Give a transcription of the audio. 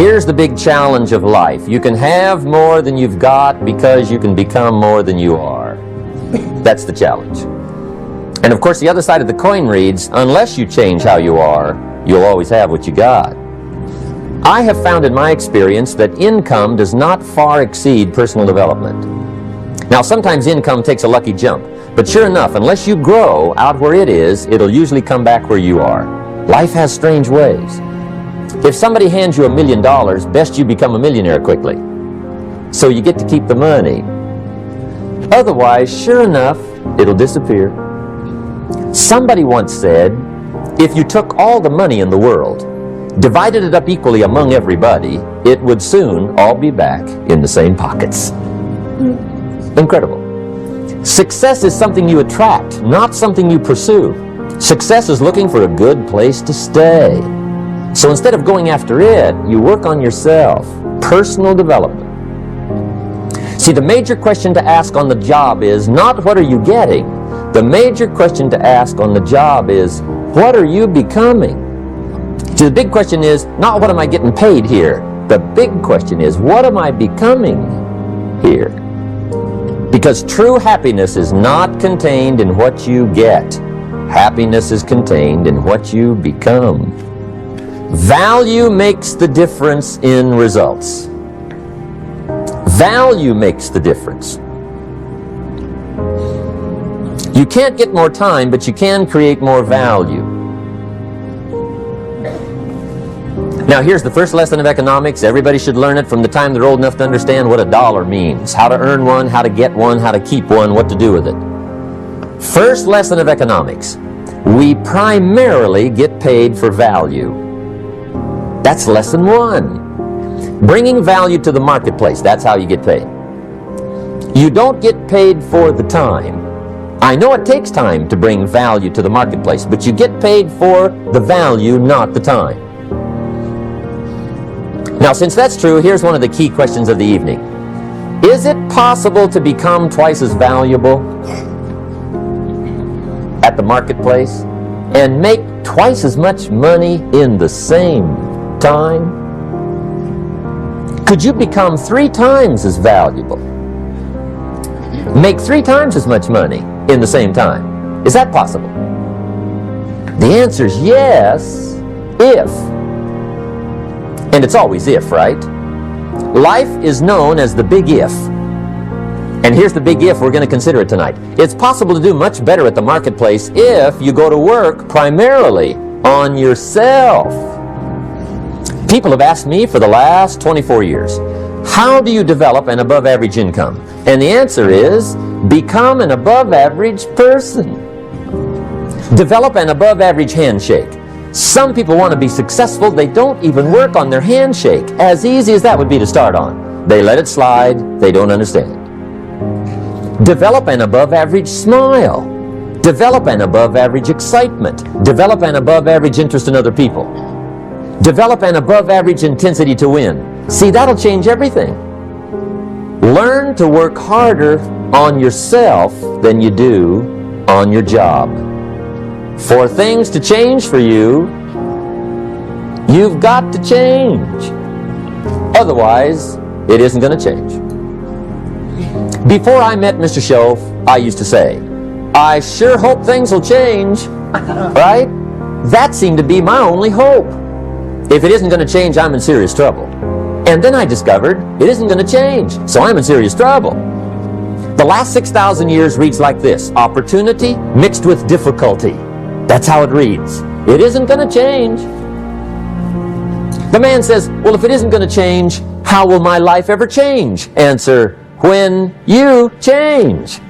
Here's the big challenge of life. You can have more than you've got because you can become more than you are. That's the challenge. And of course, the other side of the coin reads, unless you change how you are, you'll always have what you got. I have found in my experience that income does not far exceed personal development. Now, sometimes income takes a lucky jump, but sure enough, unless you grow out where it is, it'll usually come back where you are. Life has strange ways. If somebody hands you $1 million, best you become a millionaire quickly, so you get to keep the money. Otherwise, sure enough, it'll disappear. Somebody once said, if you took all the money in the world, divided it up equally among everybody, it would soon all be back in the same pockets. Incredible. Success is something you attract, not something you pursue. Success is looking for a good place to stay. So instead of going after it, you work on yourself. Personal development. See, the major question to ask on the job is not what are you getting? The major question to ask on the job is what are you becoming? See, the big question is not what am I getting paid here? The big question is what am I becoming here? Because true happiness is not contained in what you get. Happiness is contained in what you become. Value makes the difference in results. Value makes the difference. You can't get more time, but you can create more value. Now here's the first lesson of economics. Everybody should learn it from the time they're old enough to understand what a dollar means, how to earn one, how to get one, how to keep one, what to do with it. First lesson of economics. We primarily get paid for value. That's lesson one. Bringing value to the marketplace, that's how you get paid. You don't get paid for the time. I know it takes time to bring value to the marketplace, but you get paid for the value, not the time. Now, since that's true, here's one of the key questions of the evening. Is it possible to become twice as valuable at the marketplace and make twice as much money in the same time? Could you become 3 times as valuable? Make 3 times as much money in the same time? Is that possible? The answer is yes, if. And it's always if, right? Life is known as the big if. And here's the big if, we're going to consider it tonight. It's possible to do much better at the marketplace if you go to work primarily on yourself. People have asked me for the last 24 years, how do you develop an above average income? And the answer is, become an above average person. Develop an above average handshake. Some people want to be successful, they don't even work on their handshake. As easy as that would be to start on. They let it slide, they don't understand. Develop an above average smile. Develop an above average excitement. Develop an above average interest in other people. Develop an above average intensity to win. See, that'll change everything. Learn to work harder on yourself than you do on your job. For things to change for you, you've got to change. Otherwise, it isn't going to change. Before I met Mr. Shoaff, I used to say, I sure hope things will change, right? That seemed to be my only hope. If it isn't going to change, I'm in serious trouble. And then I discovered it isn't going to change, so I'm in serious trouble. The last 6,000 years reads like this: opportunity mixed with difficulty. That's how it reads. It isn't going to change. The man says, well, if it isn't going to change, how will my life ever change? Answer, when you change.